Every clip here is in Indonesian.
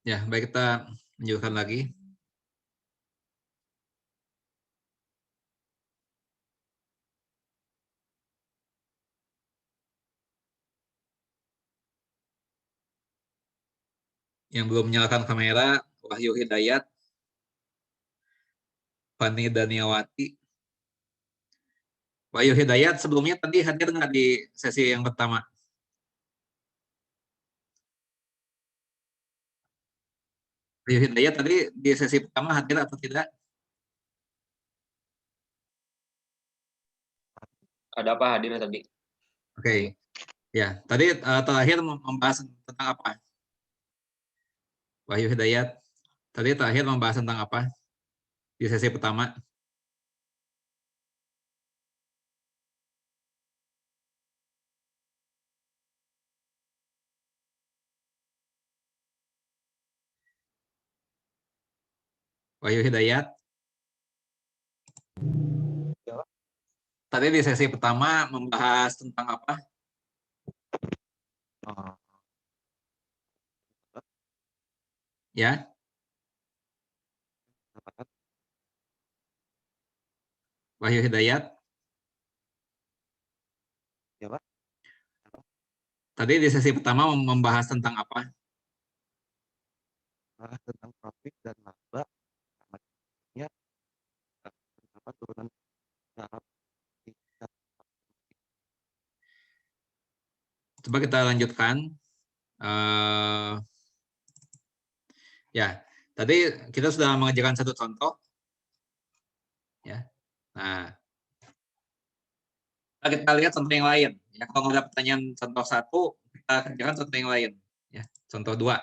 Ya, baik, kita lanjutkan lagi. Yang belum menyalakan kamera, Wahyu Hidayat, Fani Daniawati. Wahyu Hidayat sebelumnya tadi hadir nggak di sesi yang pertama? Wahyu Hidayat tadi di sesi pertama hadir atau tidak? Ada apa hadirnya tadi? Oke. Ya, tadi terakhir membahas tentang apa? Wahyu Hidayat, tadi terakhir membahas tentang apa di sesi pertama? Wahyu Hidayat. Tadi di sesi pertama membahas tentang apa? Ya. Wahyu Hidayat. Ya, Pak. Tadi di sesi pertama membahas tentang apa? Tentang profit dan laba, ya, kenapa turunan saham. Coba kita lanjutkan. Ya, tadi kita sudah mengajarkan satu contoh. Ya. Nah, kita lihat contoh yang lain. Ya, kalau ada pertanyaan contoh satu, kita kerjakan contoh yang lain. Ya, contoh dua.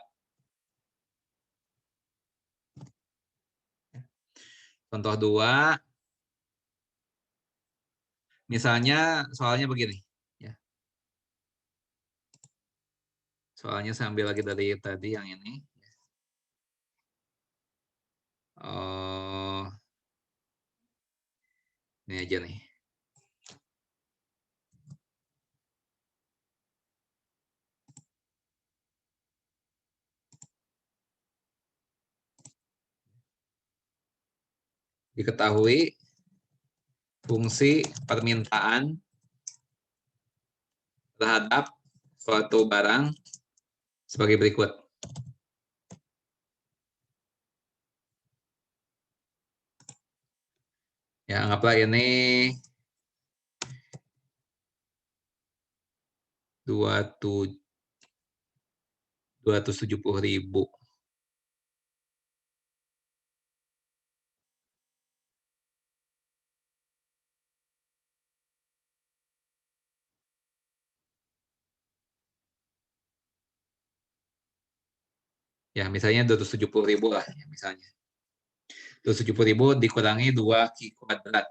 Contoh dua, misalnya soalnya begini. Ya. Soalnya saya ambil lagi dari tadi yang ini. Oh, ini aja nih. diketahui fungsi permintaan terhadap suatu barang sebagai berikut. Ya, anggaplah ini 270.000. Ya, misalnya 270.000 lah, ya, misalnya. 270.000 dikurangi 2Q kuadrat.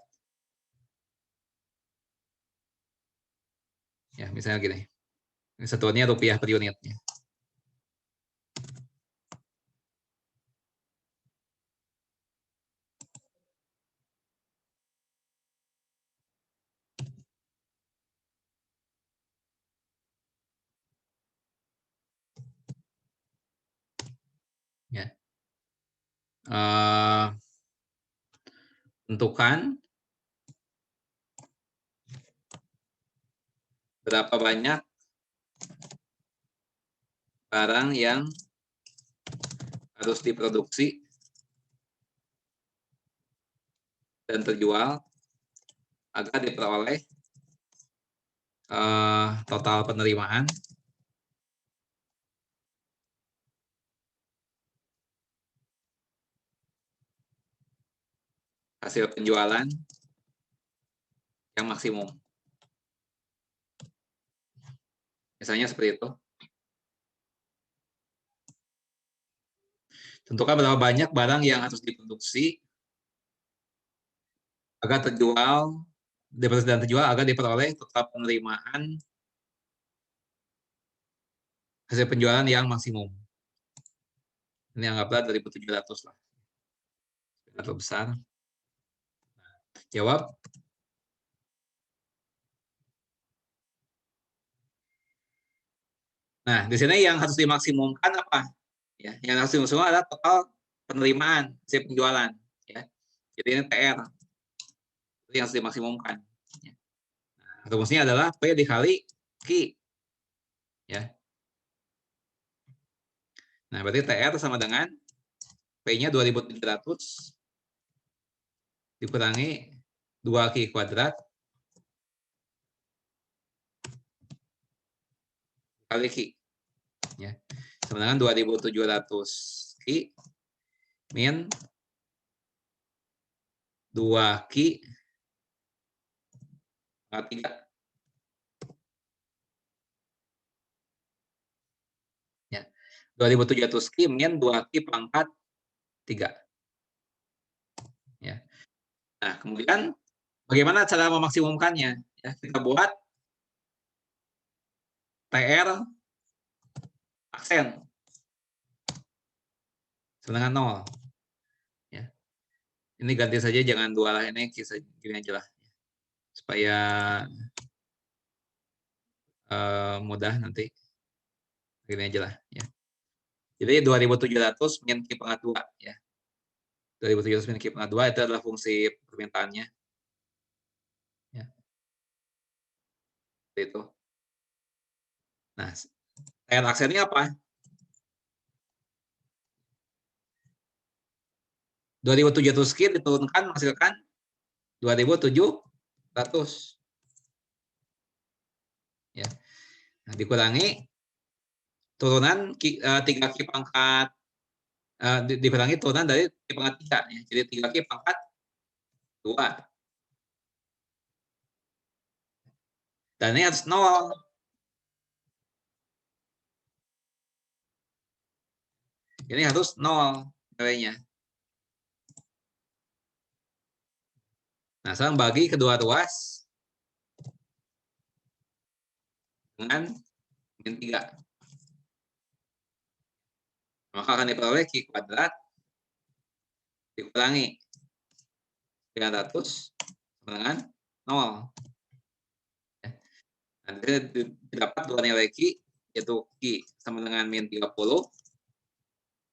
Ya, misalnya gini. Ini satuannya rupiah per unitnya. Ya. Tentukan berapa banyak barang yang harus diproduksi dan terjual agar diperoleh total penerimaan hasil penjualan yang maksimum. Misalnya seperti itu. Tentukan berapa banyak barang yang harus diproduksi agar terjual agar diperoleh total penerimaan hasil penjualan yang maksimum. Ini anggaplah 2.700 lah. Atau besar. Jawab. Nah, di sini yang harus dimaksimumkan apa? Ya, yang harus dimaksimumkan adalah total penerimaan hasil penjualan. Ya. Jadi ini TR. Itu yang harus dimaksimumkan. Ya. Nah, rumusnya adalah P dikali Q. Ya. Nah, berarti TR sama dengan P-nya 2.700 dikurangi 2Q kuadrat kali Q. Ya. Sama dengan 2.700 Q min 2Q pangkat 3. Ya. 2.700 Q min 2Q pangkat 3. Ya. Nah, kemudian bagaimana cara memaksimumkannya? Ya, kita buat TR aksen sama dengan 0. Ya. Ini ganti saja, jangan 2 lah, ini gini aja lah. Supaya mudah nanti. Gini aja lah. Ya. Jadi 2.700 min Q pangkat 2. Ya. 2.700 min Q pangkat 2 itu adalah fungsi permintaannya. Ya. Seperti itu. Nah, TR aksennya apa? 2.700 Q diturunkan menghasilkan 2.700. Ya. Nah, dikurangi turunan 3Q pangkat dikurangi turunan dari Q pangkat 3. Ya. Jadi 3Q pangkat 2. Dan ini harus 0. Ini harus 0 nilainya. Nah, sekarang bagi kedua ruas dengan min 3. Maka akan diperoleh Q kuadrat dikurangi 900 sama dengan 0. Nanti didapat dua nilai Q, yaitu Q sama dengan min 30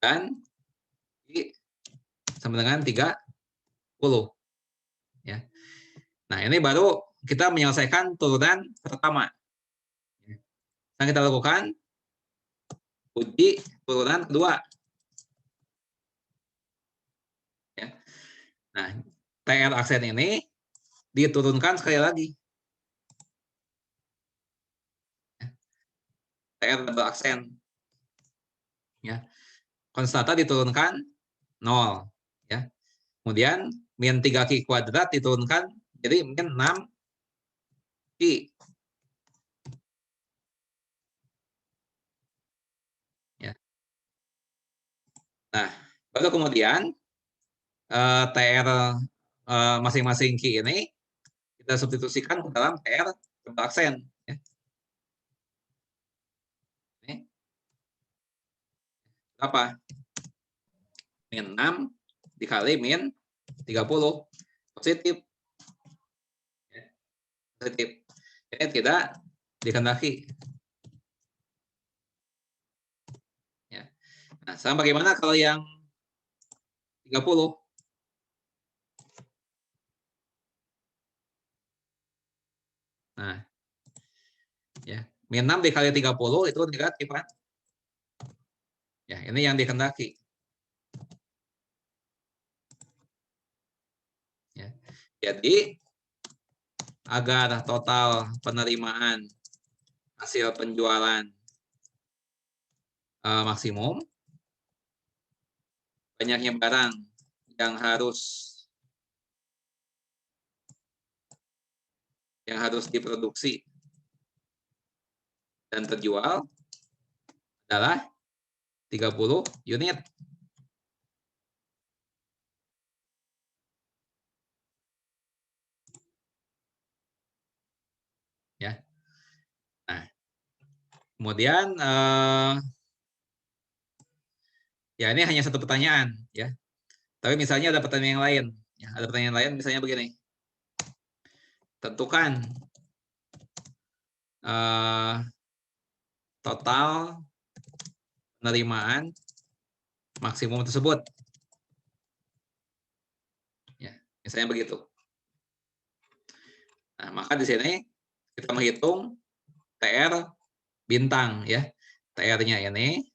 dan Q sama dengan 3 Ya. Nah, ini baru kita menyelesaikan turunan pertama. Yang kita lakukan uji turunan kedua. Ya. Nah, TR aksen ini diturunkan sekali lagi. TR double aksen. Ya. Konstanta diturunkan 0. Ya. Kemudian min 3Q kuadrat diturunkan jadi min 6Q. Ya. Nah, baru kemudian TR masing-masing Q ini kita substitusikan ke dalam TR double aksen. Ya. Ini berapa? Min 6 dikali min 30. Positif. Ya. Positif. Ini tidak dikehendaki. Ya. Nah, sekarang bagaimana kalau yang 30? Nah, ya, min 6 dikali 30 itu negatif kan? Ya, ini yang dikehendaki. Ya. Jadi agar total penerimaan hasil penjualan maksimum, banyaknya barang yang harus diproduksi dan terjual adalah 30 unit. Ya. Nah, kemudian ya ini hanya satu pertanyaan ya. Tapi misalnya ada pertanyaan yang lain. Ya, ada pertanyaan lain misalnya begini. Tentukan total penerimaan maksimum tersebut. Ya, misalnya begitu. Nah, maka di sini kita menghitung TR bintang ya. TR-nya ini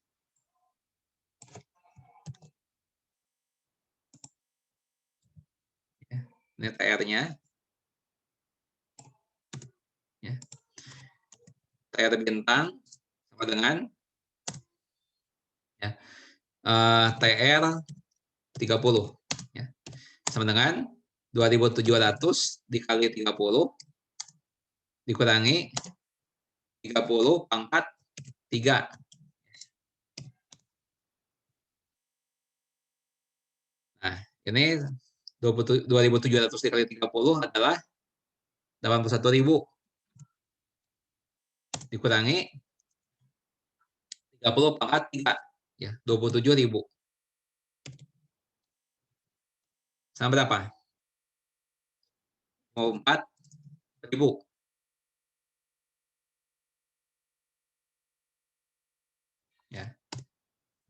ini TR-nya ya. TR bintang sama dengan ya, TR 30 ya. Sama dengan 2.700 dikali 30 dikurangi 30 pangkat 3. Nah, ini 2.700 dikali 30 adalah 81.000 dikurangi 30 pangkat 3 ya, 27.000. Sama berapa? 4.000. Ya.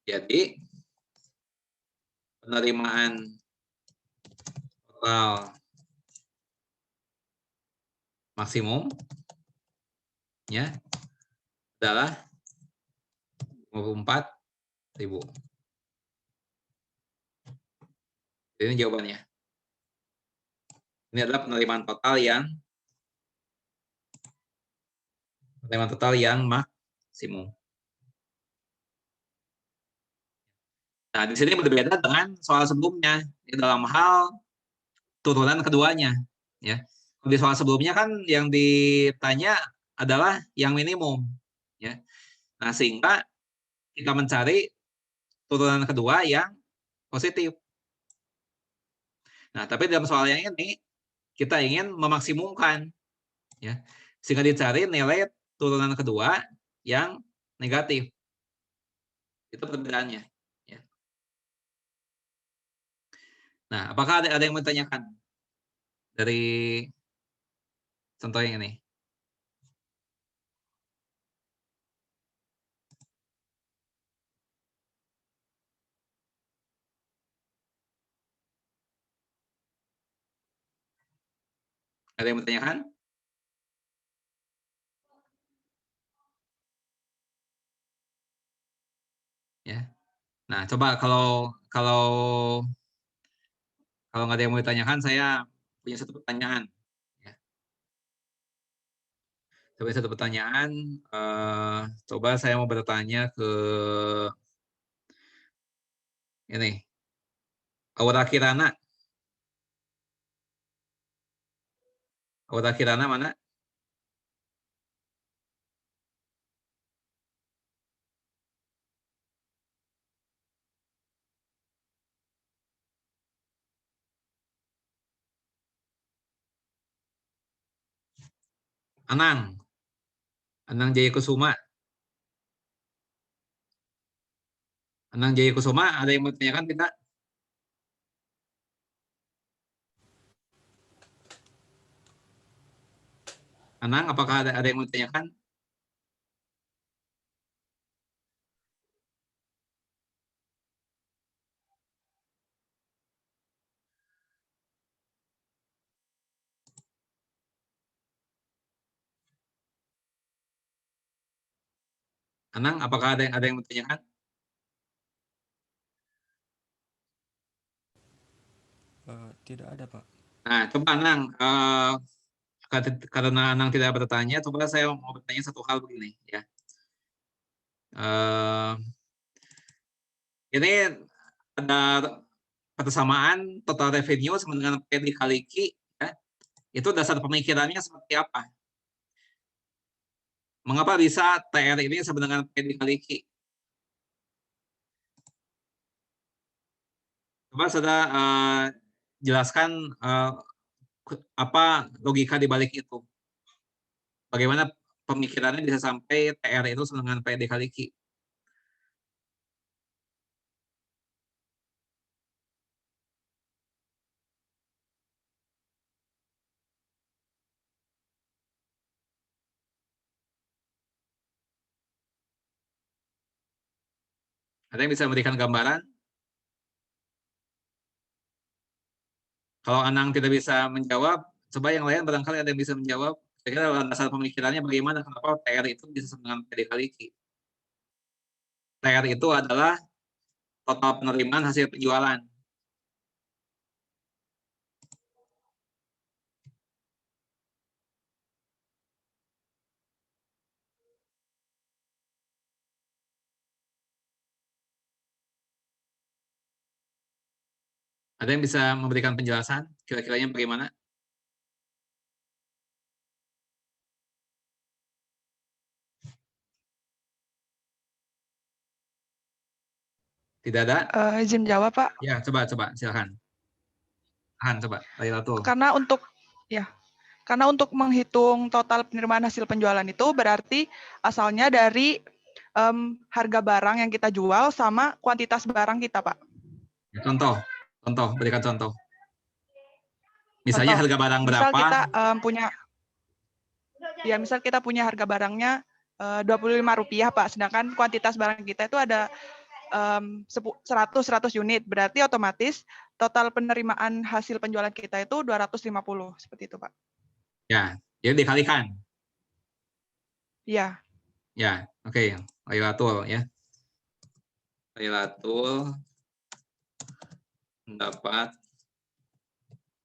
Jadi penerimaan total maksimum ya adalah 54.000. Ini jawabannya. Ini adalah penerimaan total yang maksimum. Nah, di sini berbeda dengan soal sebelumnya dalam hal turunan keduanya. Ya, di soal sebelumnya kan yang ditanya adalah yang minimum. Ya, nah sehingga kita mencari turunan kedua yang positif. Nah, tapi dalam soal yang ini kita ingin memaksimumkan, ya, sehingga dicari nilai turunan kedua yang negatif. Itu perbedaannya. Ya. Nah, apakah ada yang menanyakan dari contoh yang ini? Ada yang bertanyakan? Ya. Nah, coba kalau nggak ada yang mau ditanyakan, saya punya satu pertanyaan. Ya. Coba satu pertanyaan. Coba saya mau bertanya ke ini, Aura Kirana. Aura Kirana mana? Anang. Anang Jaya Kusuma. Anang Jaya Kusuma, ada yang mau ditanyakan tidak? Anang, apakah ada yang mau ditanyakan? Anang, apakah ada yang mau ditanyakan? Tidak ada, Pak. Nah, coba Anang, karena Anang tidak bertanya, coba saya mau bertanya satu hal begini, ya. Ini ada persamaan total revenue sama dengan P dikali Q, ya. Itu dasar pemikirannya seperti apa? Mengapa bisa TR ini sama dengan P dikali Q? Coba sudah jelaskan apa logika di balik itu. Bagaimana pemikirannya bisa sampai TR itu sama dengan P dikali Q? Ada yang bisa memberikan gambaran? Kalau Anang tidak bisa menjawab, coba yang lain barangkali ada yang bisa menjawab. Saya kira dasar pemikirannya bagaimana, kenapa TR itu bisa sama dengan P dikali Q. TR itu adalah total penerimaan hasil penjualan. Ada yang bisa memberikan penjelasan kira-kiranya bagaimana? Tidak ada? Izin jawab, Pak. Ya, coba silakan. Coba, Lailatul. Karena untuk menghitung total penerimaan hasil penjualan itu berarti asalnya dari harga barang yang kita jual sama kuantitas barang kita, Pak. Contoh, berikan contoh. Misalnya Contoh, harga barang misal berapa? Misal kita punya harga barangnya Rp25, Pak. Sedangkan kuantitas barang kita itu ada 100 unit. Berarti otomatis total penerimaan hasil penjualan kita itu 250. Seperti itu, Pak. Ya, jadi dikalikan. Iya. Ya, oke. Lailatul ya. Lailatul mendapat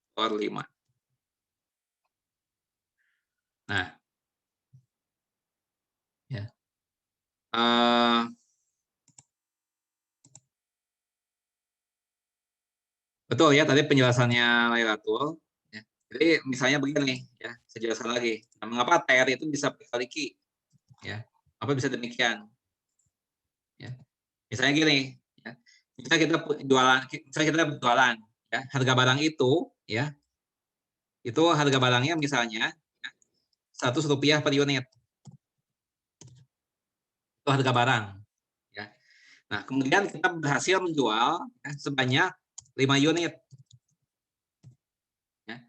skor 5. Nah, ya. Betul ya, tadi penjelasannya Lailatul. Ya. Jadi misalnya begini, ya, saya jelaskan lagi. Nah, mengapa TR itu bisa berkali Q? Ya, apa bisa demikian? Ya. Misalnya gini, ya. Misalnya kita berjualan, ya, harga barang itu, ya, itu harga barangnya misalnya Rp100 per unit. Itu harga barang. Ya. Nah, kemudian kita berhasil menjual ya, sebanyak 5 unit. Ya.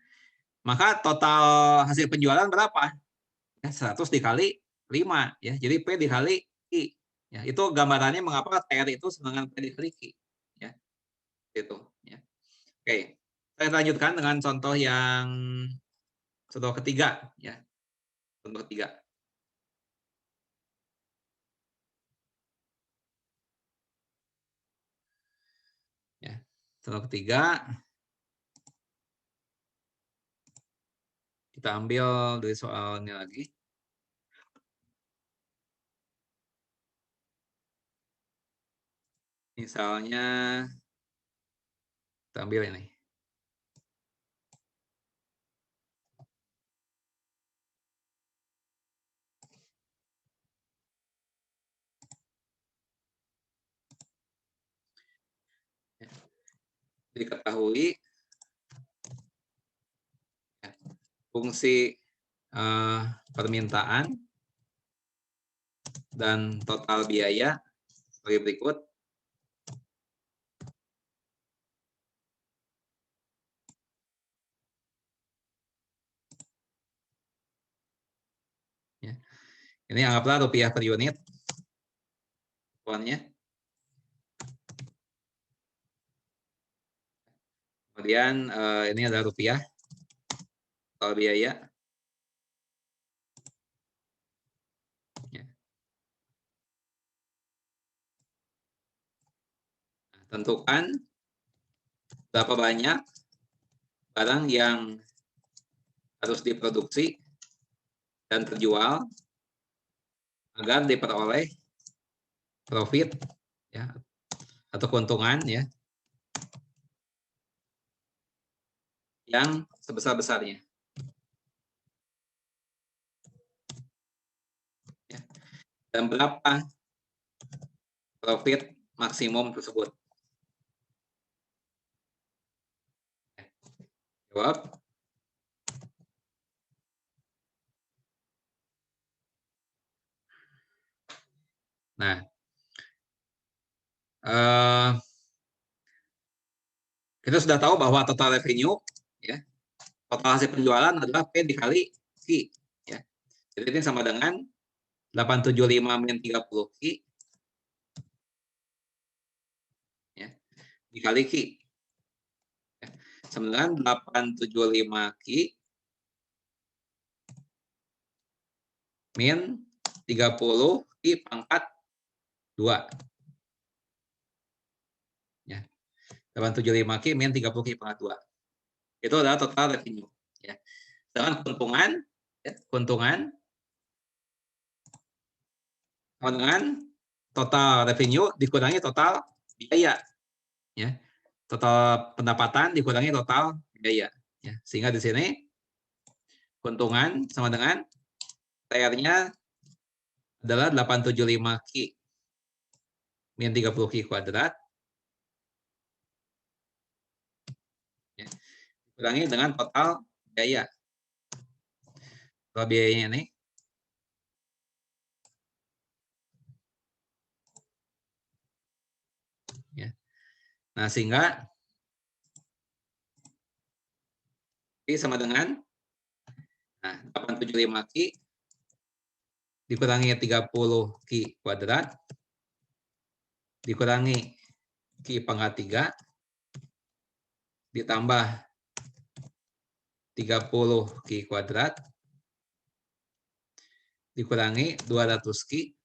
Maka total hasil penjualan berapa? Ya, 100 dikali 5. Ya. Jadi P dikali I. Ya, itu gambarannya mengapa TR itu dengan P dikali Q. Ya. Itu. Ya. Oke. Saya lanjutkan dengan contoh yang contoh ketiga ya. Contoh ketiga. Ya. Contoh ketiga kita ambil dari soalnya lagi. Misalnya kita ambil ini. Diketahui fungsi permintaan dan total biaya sebagai berikut. Ya. Ini anggaplah rupiah per unit. Uangnya. Kemudian ini adalah rupiah total biaya. Ya. Nah, tentukan berapa banyak barang yang harus diproduksi dan terjual agar diperoleh profit ya atau keuntungan ya yang sebesar-besarnya. Ya. Dan berapa profit maksimum tersebut? Jawab. Nah, kita sudah tahu bahwa total revenue, ya, total hasil penjualan adalah P dikali Q. Ya. Jadi ini sama dengan 875 min 30 Q ya, dikali Q. Ya. Sama dengan 875 Q min 30 Q pangkat 2. Ya. 875 Q min 30 Q pangkat 2. Itu adalah total revenue. Ya. Sedangkan keuntungan, ya, keuntungan sama dengan total revenue dikurangi total biaya. Ya. Total pendapatan dikurangi total biaya. Ya. Sehingga di sini keuntungan sama dengan TR-nya adalah 875 Q min 30 Q kuadrat. Ya. Dikurangi dengan total biaya. Total biayanya ini ya. Nah, sehingga Q sama dengan 875 Q dikurangi 30 Q kuadrat dikurangi Q pangkat 3 ditambah 30 Q kuadrat dikurangi 200 Q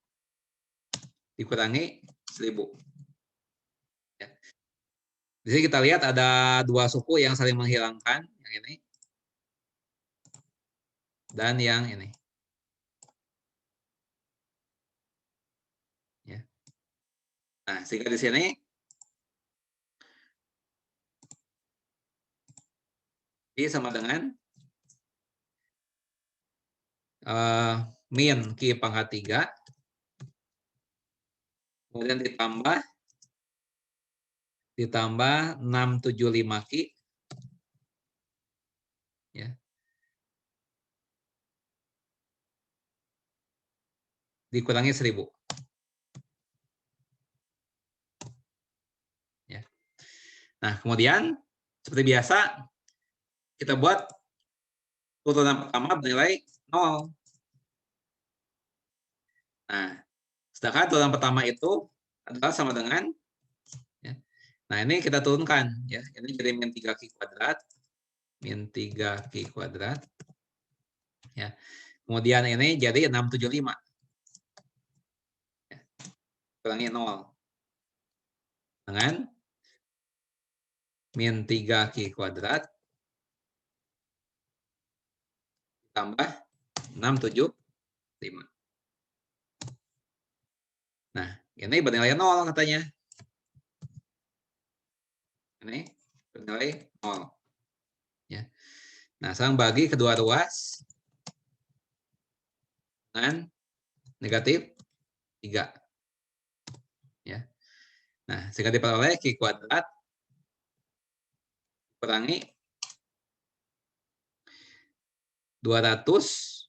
dikurangi 1000. Ya. Di sini kita lihat ada dua suku yang saling menghilangkan, yang ini dan yang ini. Ya. Nah, sehingga di sini Q sama dengan min Q pangkat 3 kemudian ditambah 675 Q ya. Dikurangi 1000. Ya. Nah, kemudian seperti biasa kita buat urutan pertama bernilai 0. Nah, sedangkan urutan pertama itu adalah sama dengan ya. Nah, ini kita turunkan ya. Ini jadi min 3Q kuadrat min 3Q kuadrat Ya. Kemudian ini jadi 675. Ya. Kurangi 0. Dengan min 3Q kuadrat tambah 675. Nah, ini bernilai 0 katanya. Ini bernilai 0. Ya. Nah, sekarang bagi kedua ruas dengan negatif 3. Ya. Nah, sehingga diperoleh Q kuadrat kurangi 225.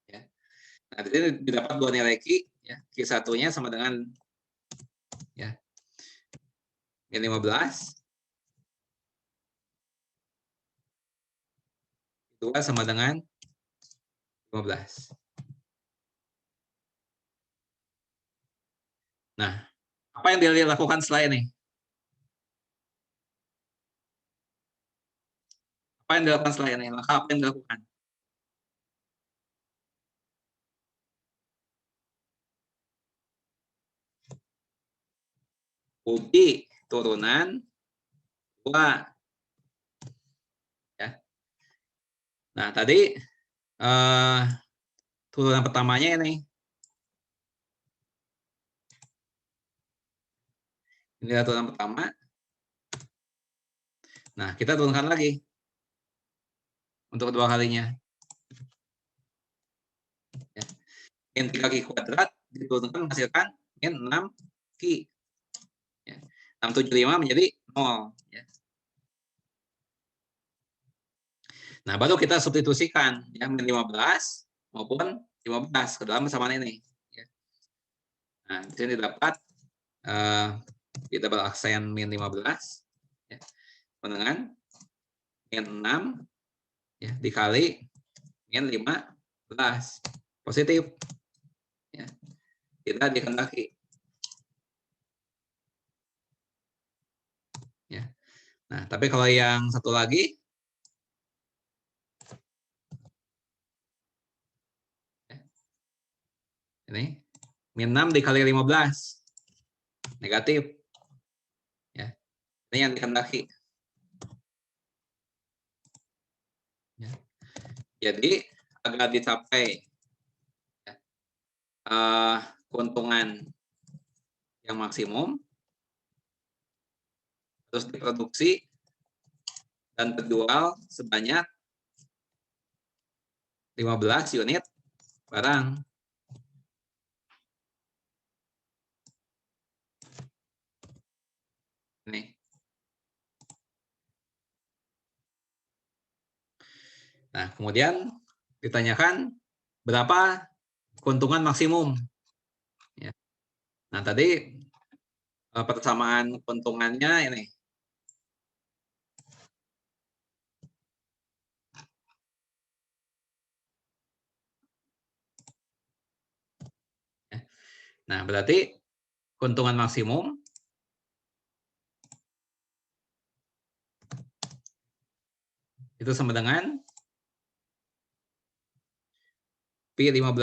Ya. Nah, di sini didapat dua nilai Q, ya. Q satunya sama dengan ya min 15. Q2 sama dengan 15. Nah, apa yang dia lakukan setelah ini? Apa yang dilakukan setelah ini? Maka apa yang dilakukan? Uji turunan 2. Ya. Nah, tadi turunan pertamanya ini. Ini adalah turunan pertama. Nah, kita turunkan lagi untuk kedua kalinya. Ya. Min 3Q kuadrat diturunkan menghasilkan min 6Q. Ya. 675 menjadi 0. Ya. Nah, baru kita substitusikan ya, min 15 maupun 15 ke dalam persamaan ini. Ya. Nah, di sini dapat di double aksen min 15 ya, dengan min 6 ya, dikali min 15 positif. Ya. Tidak dikehendaki. Ya. Nah, tapi kalau yang satu lagi ya, ini min 6 dikali 15 negatif. Ya. Ini yang dikehendaki. Ya. Jadi agar dicapai ya, keuntungan yang maksimum terus diproduksi dan terjual sebanyak 15 unit barang. Ini. Nah, kemudian ditanyakan berapa keuntungan maksimum. Ya. Nah, tadi persamaan keuntungannya ini. Ya. Nah, berarti keuntungan maksimum itu sama dengan P15.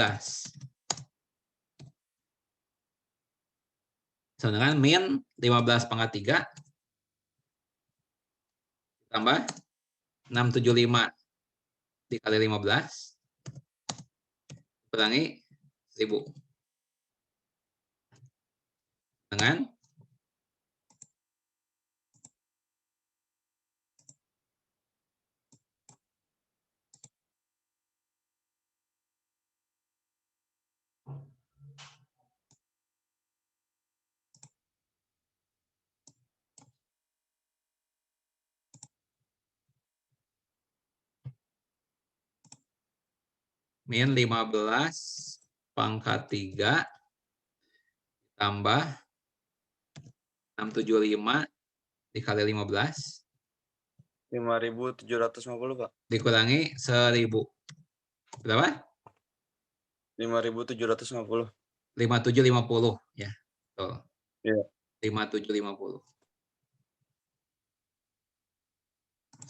Sama dengan min 15 pangkat 3 tambah 675 dikali 15 kurangi 1000 dengan min 15 pangkat 3 tambah 675 dikali 15 5.750, Pak. dikurangi 1000. Berapa? 5.750. 5750 ya. Tuh. Iya. 5750.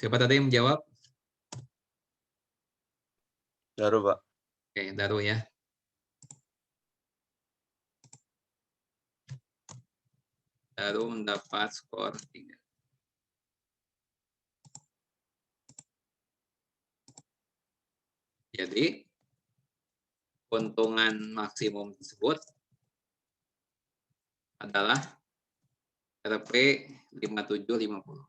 Siapa tadi yang menjawab? Baru, Pak. Oke, Daru ya. Daru mendapat skor 3. Jadi, keuntungan maksimum tersebut adalah RP 5750.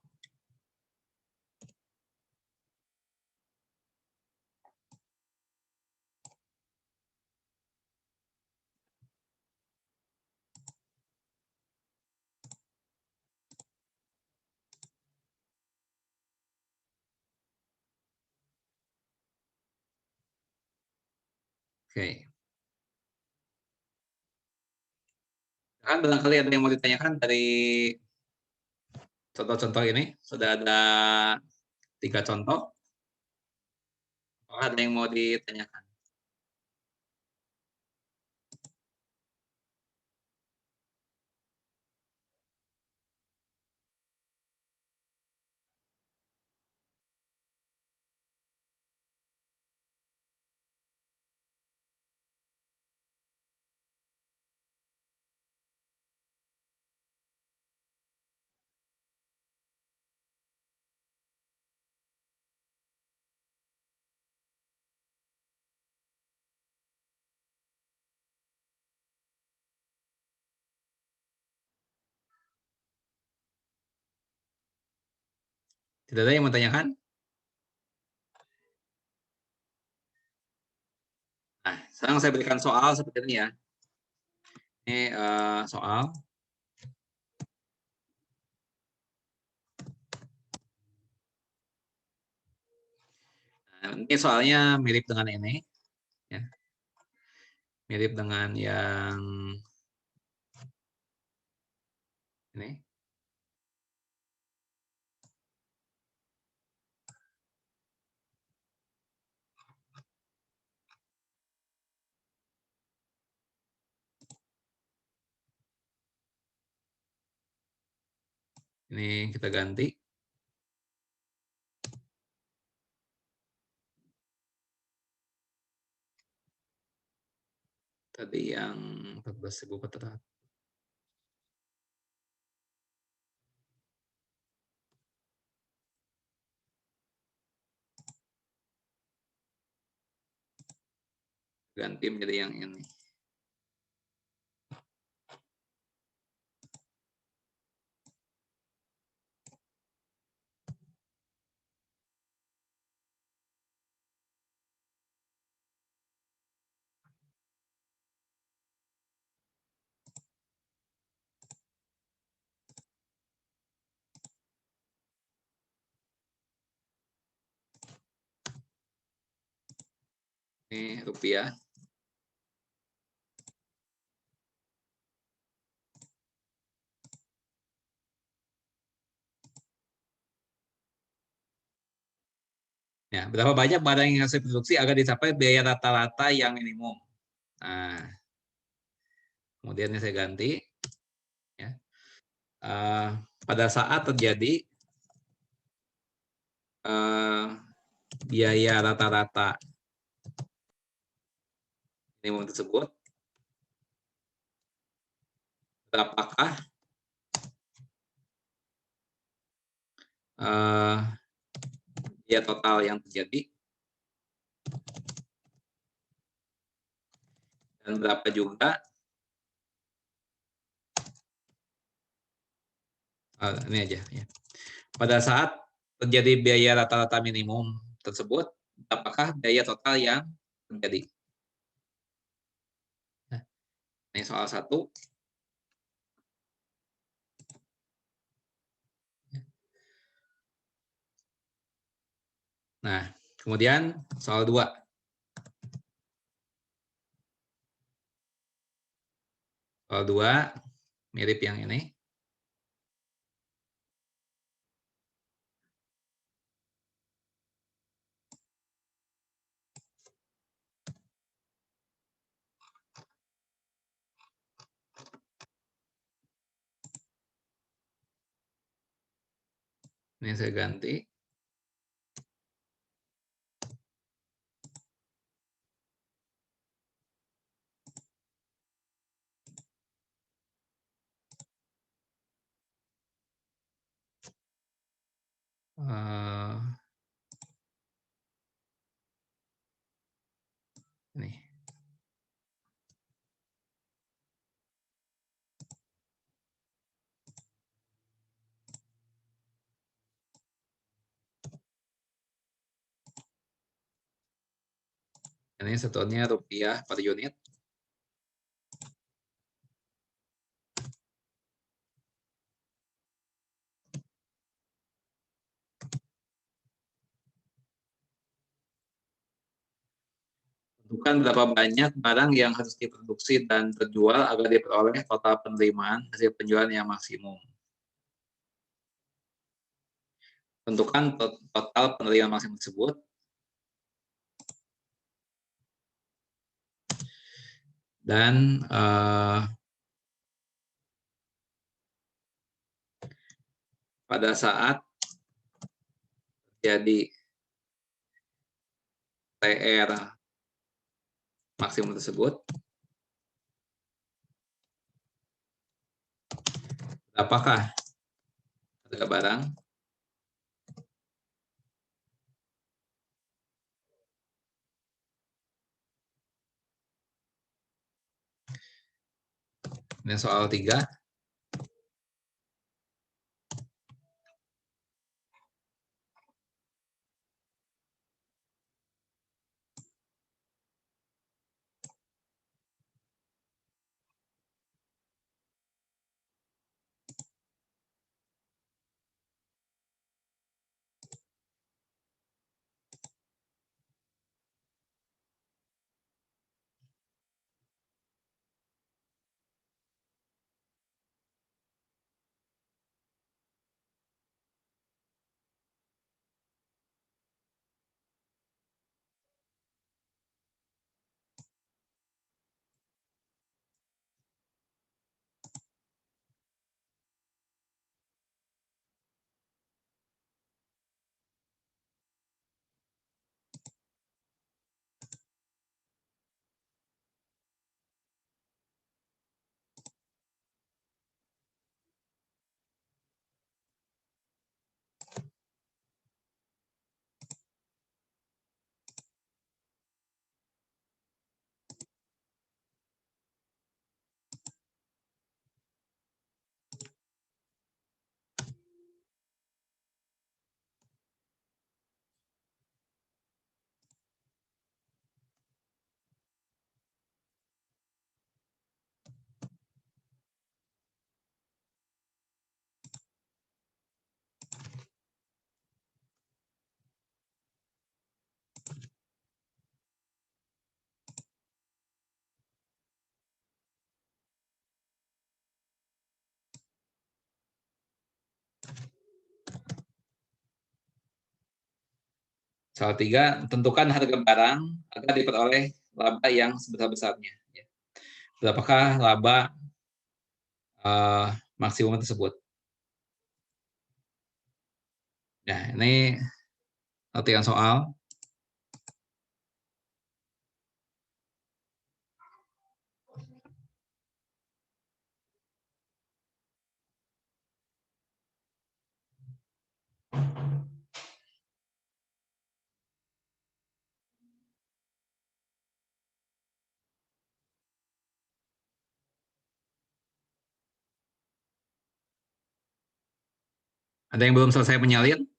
Oke. Kan barangkali ada yang mau ditanyakan dari contoh-contoh ini. Sudah ada 3 contoh. Apakah ada yang mau ditanyakan? Tidak ada yang mau tanyakan? Nah, sekarang saya berikan soal seperti ini ya. Ini soal. Nah, ini soalnya mirip dengan ini. Ya. Mirip dengan yang ini. Ini kita ganti. Tadi yang 14.000 kata. Ganti menjadi yang ini. Ini rupiah. Ya, berapa banyak barang yang harus diproduksi agar dicapai biaya rata-rata yang minimum. Nah, kemudian saya ganti. Ya. Pada saat terjadi biaya rata-rata minimum tersebut, berapakah biaya total yang terjadi dan berapa juga ini aja ya. Pada saat terjadi biaya rata-rata minimum tersebut, apakah biaya total yang terjadi? Nah, ini soal 1. Nah, kemudian soal 2. Soal 2 mirip yang ini. Ini saya ganti. Nih. Ini satuannya rupiah per unit. Tentukan berapa banyak barang yang harus diproduksi dan terjual agar diperoleh total penerimaan hasil penjualan yang maksimum. Tentukan total penerimaan maksimum tersebut. Dan pada saat jadi TR maksimum tersebut, apakah harga barang ini soal 3. Soal 3, tentukan harga barang agar diperoleh laba yang sebesar-besarnya. Berapakah laba maksimum tersebut? Nah, ini latihan soal. Ada yang belum selesai menyalin?